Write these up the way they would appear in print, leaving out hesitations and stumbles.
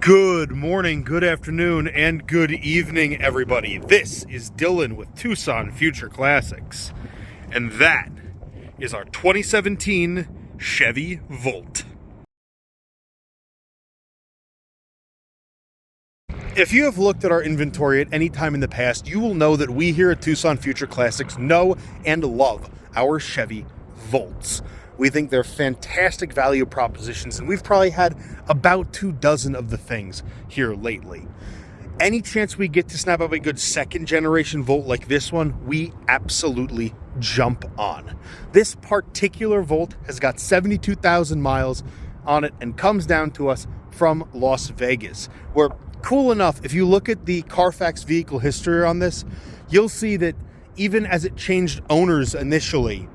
Good morning, good afternoon, and good evening, everybody. This is Dylan with Tucson Future Classics, and that is our 2017 Chevy Volt. If you have looked at our inventory at any time in the past, you will know that we here at Tucson Future Classics know and love our Chevy Volts. We think they're fantastic value propositions, and we've probably had about 24 of the things here lately. Any chance we get to snap up a good second generation Volt like this one, we absolutely jump on. This particular Volt has got 72,000 miles on it and comes down to us from Las Vegas. We're cool enough, if you look at the Carfax vehicle history on this, you'll see that even as it changed owners initially,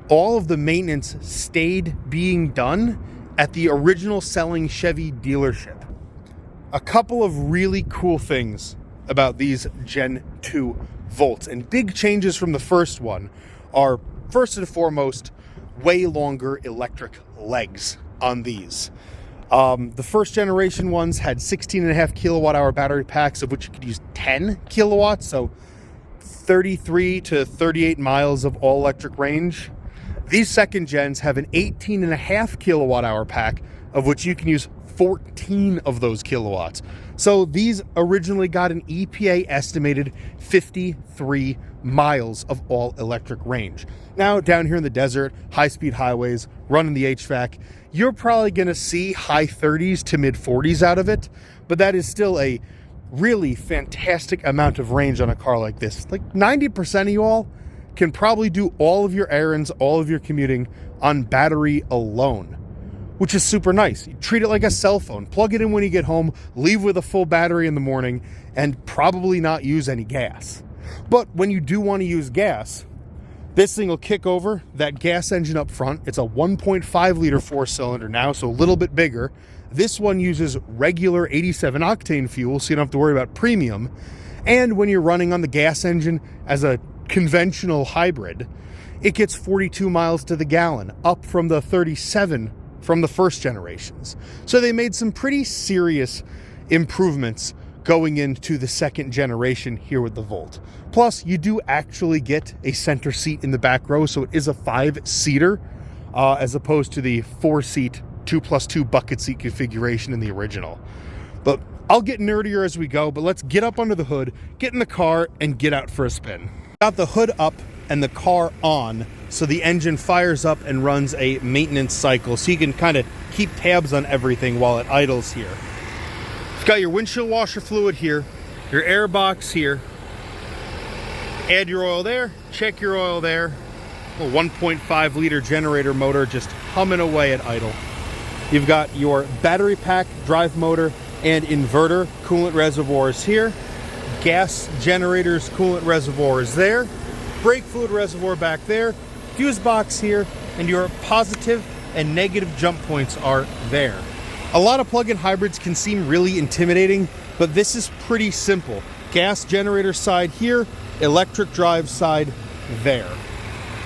all of the maintenance stayed being done at the original selling Chevy dealership. A couple of really cool things about these Gen 2 Volts, and big changes from the first one, are first and foremost way longer electric legs on these. The first generation ones had 16.5 kilowatt hour battery packs, of which you could use 10 kilowatts, so 33 to 38 miles of all electric range. These second gens have an 18.5 kilowatt hour pack, of which you can use 14 of those kilowatts. So these originally got an EPA estimated 53 miles of all electric range. Now down here in the desert, high-speed highways, running the HVAC, you're probably going to see high 30s to mid 40s out of it, but that is still a really fantastic amount of range on a car like this. Like 90% of you all can probably do all of your errands, all of your commuting on battery alone, which is super nice. You treat it like a cell phone. Plug it in when you get home, leave with a full battery in the morning, and probably not use any gas. But when you do want to use gas, this thing will kick over that gas engine up front. It's a 1.5 liter four-cylinder now, so a little bit bigger. This one uses regular 87 octane fuel, so you don't have to worry about premium. And when you're running on the gas engine as a conventional hybrid, it gets 42 miles to the gallon, up from the 37 from the first generations. So they made some pretty serious improvements going into the second generation here with the Volt. Plus, you do actually get a center seat in the back row, so it is a 5-seater as opposed to the 4-seat 2+2 bucket seat configuration in the original. But I'll get nerdier as we go, but let's get up under the hood, get in the car, and get out for a spin. Got the hood up and the car on, so the engine fires up and runs a maintenance cycle, so you can kind of keep tabs on everything while it idles here. You've got your windshield washer fluid here, your air box here. Add your oil there, check your oil there. A 1.5 liter generator motor just humming away at idle. You've got your battery pack, drive motor, and inverter coolant reservoirs here. Gas generators coolant reservoir is there. Brake fluid reservoir back there. Fuse box here, and your positive and negative jump points are there. A lot of plug-in hybrids can seem really intimidating, but this is pretty simple. Gas generator side here, electric drive side there.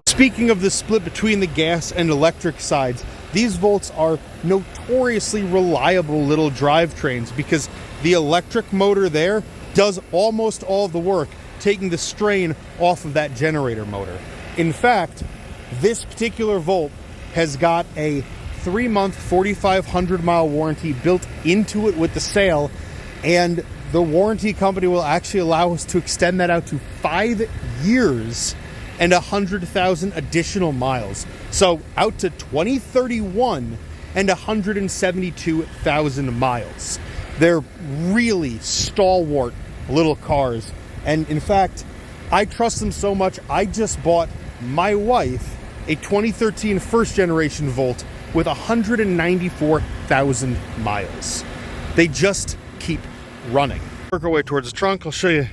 Speaking of the split between the gas and electric sides, these Volts are notoriously reliable little drivetrains because the electric motor there does almost all of the work, taking the strain off of that generator motor. In fact, this particular Volt has got a 3-month, 4,500 mile warranty built into it with the sale, and the warranty company will actually allow us to extend that out to 5 years and 100,000 additional miles. So out to 2031 and 172,000 miles. They're really stalwart little cars. And in fact, I trust them so much, I just bought my wife a 2013 first generation Volt with 194,000 miles. They just keep running. Work our way towards the trunk. I'll show you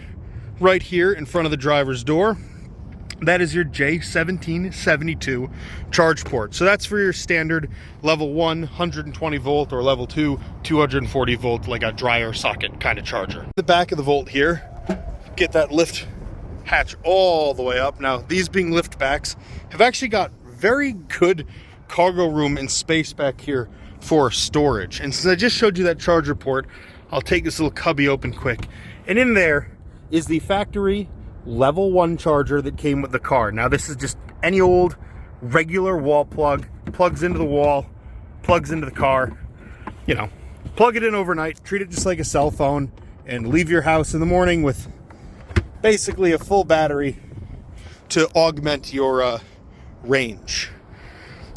right here in front of the driver's door. That is your J1772 charge port. So that's for your standard level 1 120 volt or level 2 240 volt, like a dryer socket kind of charger. The back of the Volt here, get that lift hatch all the way up. Now, these being lift backs have actually got very good cargo room and space back here for storage. And since I just showed you that charger port, I'll take this little cubby open quick. And in there is the factory level 1 charger that came with the car. Now this is just any old regular wall plug, plugs into the wall, plugs into the car. You know, plug it in overnight, treat it just like a cell phone, and leave your house in the morning with basically a full battery to augment your range.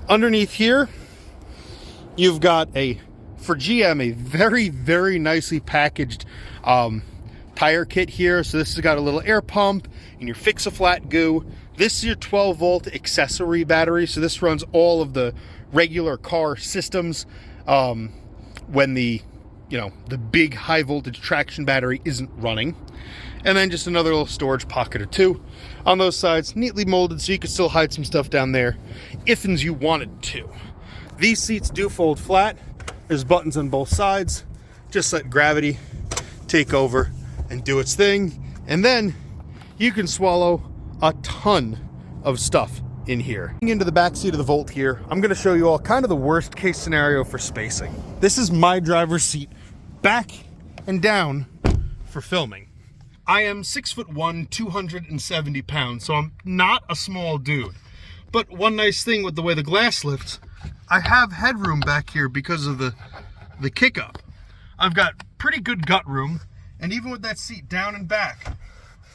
Underneath here, you've got for GM, a very, very nicely packaged tire kit here. So this has got a little air pump and your Fix-A-Flat goo. This is your 12-volt accessory battery. So this runs all of the regular car systems when the big high voltage traction battery isn't running. And then just another little storage pocket or two on those sides, neatly molded so you can still hide some stuff down there if and you wanted to. These seats do fold flat. There's buttons on both sides. Just let gravity take over and do its thing. And then you can swallow a ton of stuff in here. Into the back seat of the Volt here, I'm gonna show you all kind of the worst case scenario for spacing. This is my driver's seat, back and down for filming. I am 6'1", 270 pounds, so I'm not a small dude. But one nice thing with the way the glass lifts, I have headroom back here because of the kick up. I've got pretty good gut room, and even with that seat down and back,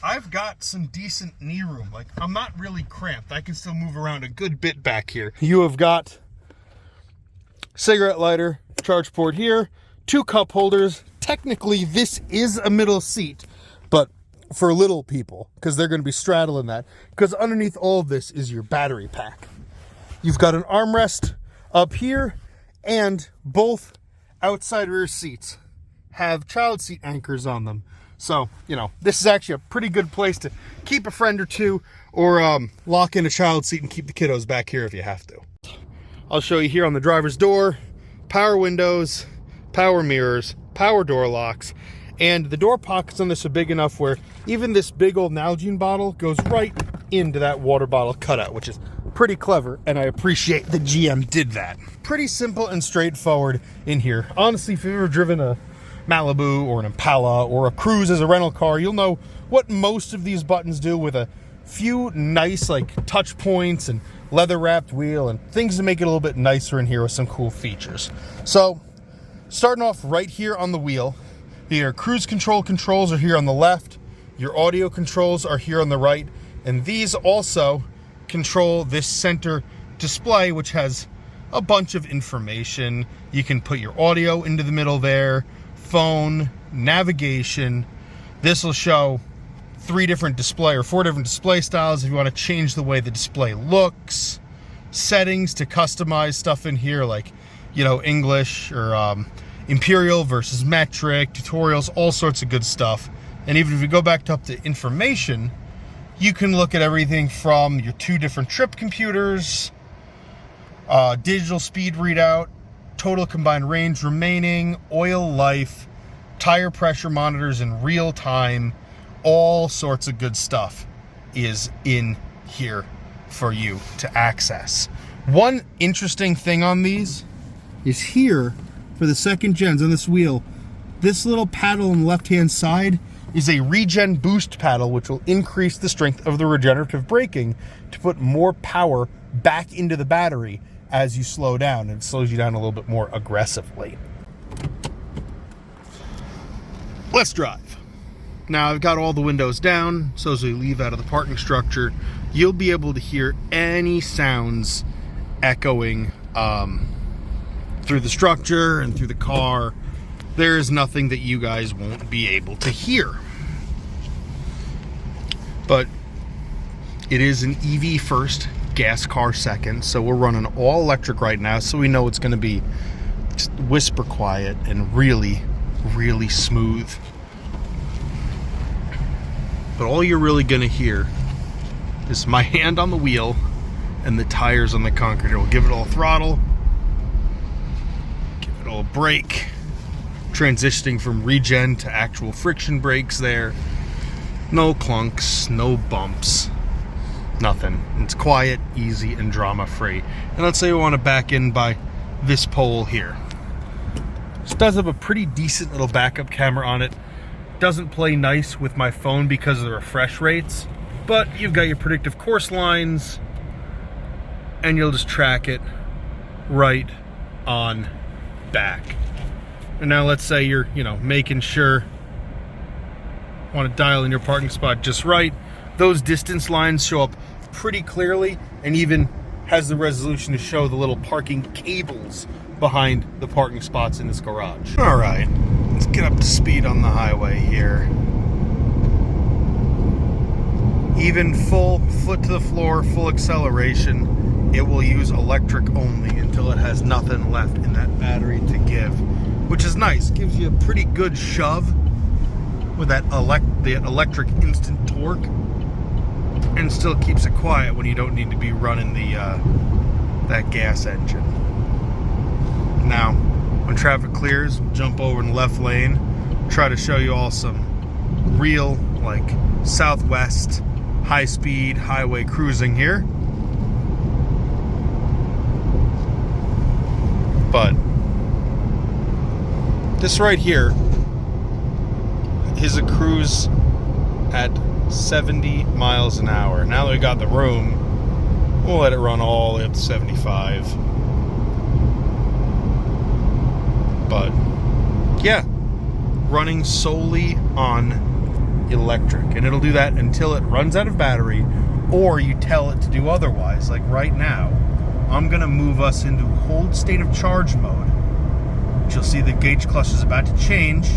I've got some decent knee room. Like, I'm not really cramped. I can still move around a good bit back here. You have got cigarette lighter, charge port here, 2 cup holders. Technically, this is a middle seat, but for little people, because they're going to be straddling that, because underneath all of this is your battery pack. You've got an armrest up here, and both outside rear seats have child seat anchors on them. So, this is actually a pretty good place to keep a friend or two, or lock in a child seat and keep the kiddos back here if you have to. I'll show you here on the driver's door, power windows, power mirrors, power door locks, and the door pockets on this are big enough where even this big old Nalgene bottle goes right into that water bottle cutout, which is pretty clever, and I appreciate the GM did that. Pretty simple and straightforward in here. Honestly, if you've ever driven a Malibu or an Impala or a Cruise as a rental car, you'll know what most of these buttons do, with a few nice touch points and leather wrapped wheel and things to make it a little bit nicer in here with some cool features. So starting off right here on the wheel, your cruise control controls are here on the left, your audio controls are here on the right, and these also control this center display, which has a bunch of information. You can put your audio into the middle there, phone, navigation. This will show 4 different display styles if you want to change the way the display looks, settings to customize stuff in here, like English or imperial versus metric, tutorials, all sorts of good stuff. And even if you go back up to information, you can look at everything from your 2 different trip computers, digital speed readout, total combined range remaining, oil life, tire pressure monitors in real time. All sorts of good stuff is in here for you to access. One interesting thing on these is here for the 2nd gens on this wheel, this little paddle on the left-hand side is a regen boost paddle, which will increase the strength of the regenerative braking to put more power back into the battery as you slow down, and it slows you down a little bit more aggressively. Let's drive. Now I've got all the windows down, so as we leave out of the parking structure, you'll be able to hear any sounds echoing through the structure and through the car. There is nothing that you guys won't be able to hear. But it is an EV first, gas car second, so we're running all electric right now, so we know it's going to be just whisper quiet and really, really smooth. But all you're really going to hear is my hand on the wheel and the tires on the concrete. We'll give it all throttle, give it all brake, transitioning from regen to actual friction brakes there. No clunks, no bumps, nothing. It's quiet, easy, and drama-free. And let's say we want to back in by this pole here. Does have a pretty decent little backup camera on it. Doesn't play nice with my phone because of the refresh rates, but you've got your predictive course lines and you'll just track it right on back. And now let's say you're, making sure, want to dial in your parking spot just right. Those distance lines show up pretty clearly, and even has the resolution to show the little parking cables behind the parking spots in this garage. All right, let's get up to speed on the highway here. Even full foot to the floor, full acceleration, it will use electric only until it has nothing left in that battery to give, which is nice. Gives you a pretty good shove with that the electric instant torque, and still keeps it quiet when you don't need to be running the that gas engine. Now, when traffic clears, we'll jump over in the left lane, try to show you all some real, Southwest high-speed highway cruising here. But this right here is a cruise at 70 miles an hour. Now that we got the room, we'll let it run all the way up to 75. But yeah, running solely on electric, and it'll do that until it runs out of battery, or you tell it to do otherwise. Like right now, I'm gonna move us into hold state of charge mode. You'll see the gauge cluster is about to change.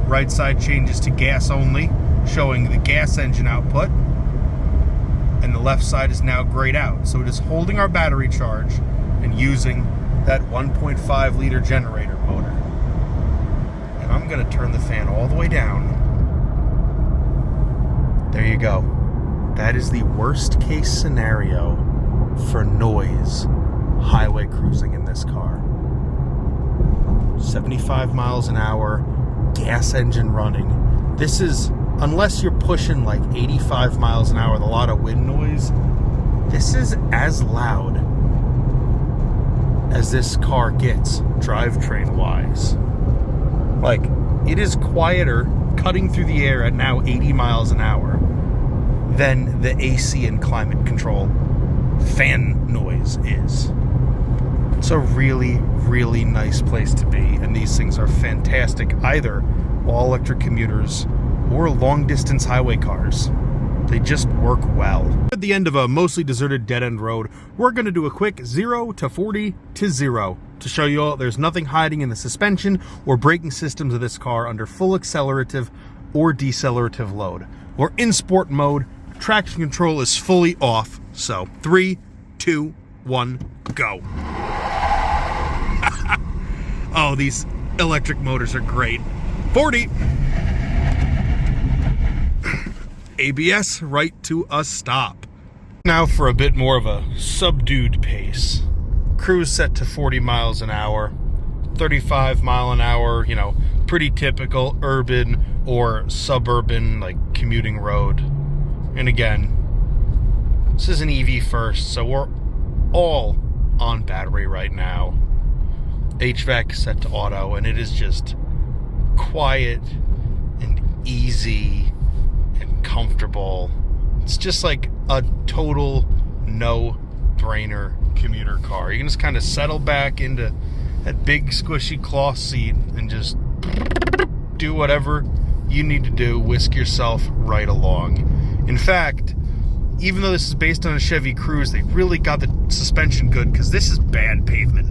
Right side changes to gas only, showing the gas engine output, and the left side is now grayed out. So it is holding our battery charge and using that 1.5 liter generator motor. And I'm gonna turn the fan all the way down. There you go. That is the worst case scenario for noise highway cruising in this car. 75 miles an hour, gas engine running. This is, unless you're pushing 85 miles an hour with a lot of wind noise, this is as loud as this car gets drivetrain wise. It is quieter cutting through the air at now 80 miles an hour than the AC and climate control fan noise is. It's a really, really nice place to be, and these things are fantastic, either all electric commuters or long distance highway cars. They just work well. At the end of a mostly deserted dead-end road, we're going to do a quick 0 to 40 to 0 to show you all there's nothing hiding in the suspension or braking systems of this car under full accelerative or decelerative load. We're in sport mode, traction control is fully off, so 3, 2, 1, go. Oh, these electric motors are great. 40. ABS right to a stop. Now for a bit more of a subdued pace. Cruise set to 40 miles an hour. 35 mile an hour, pretty typical urban or suburban, commuting road. And again, this is an EV first, so we're all on battery right now. HVAC set to auto, and it is just quiet and easy and comfortable. It's just like a total no-brainer commuter car. You can just kind of settle back into that big squishy cloth seat and just do whatever you need to do, whisk yourself right along. In fact, even though this is based on a Chevy Cruze, they really got the suspension good, because this is bad pavement.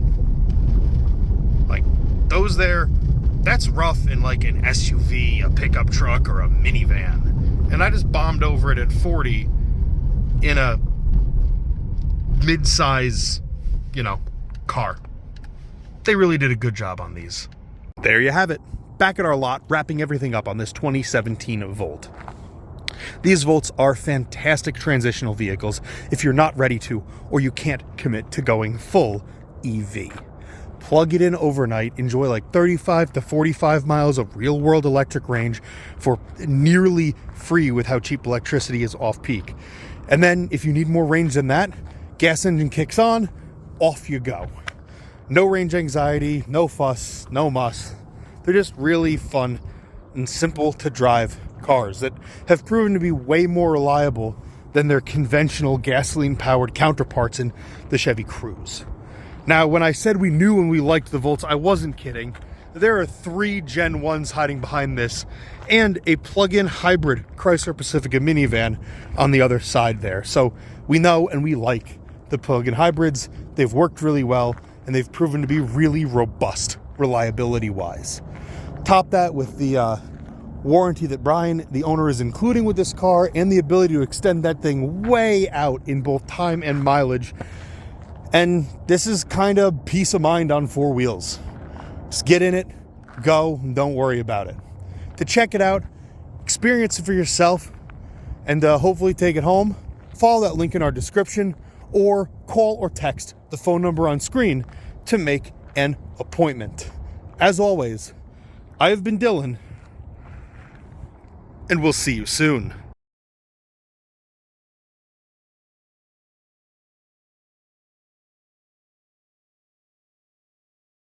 Those there, that's rough in an SUV, a pickup truck, or a minivan. And I just bombed over it at 40 in a mid-size, car. They really did a good job on these. There you have it. Back at our lot, wrapping everything up on this 2017 Volt. These Volts are fantastic transitional vehicles if you're not ready to, or you can't commit to going full EV. Plug it in overnight, enjoy 35 to 45 miles of real-world electric range for nearly free with how cheap electricity is off-peak. And then, if you need more range than that, gas engine kicks on, off you go. No range anxiety, no fuss, no muss. They're just really fun and simple to drive cars that have proven to be way more reliable than their conventional gasoline-powered counterparts in the Chevy Cruze. Now, when I said we knew and we liked the Volts, I wasn't kidding. There are 3 Gen 1s hiding behind this and a plug-in hybrid Chrysler Pacifica minivan on the other side there. So we know and we like the plug-in hybrids. They've worked really well and they've proven to be really robust reliability-wise. Top that with the warranty that Brian, the owner, is including with this car and the ability to extend that thing way out in both time and mileage. And this is kind of peace of mind on 4 wheels. Just get in it, go, and don't worry about it. To check it out, experience it for yourself, and hopefully take it home, follow that link in our description, or call or text the phone number on screen to make an appointment. As always, I have been Dylan, and we'll see you soon.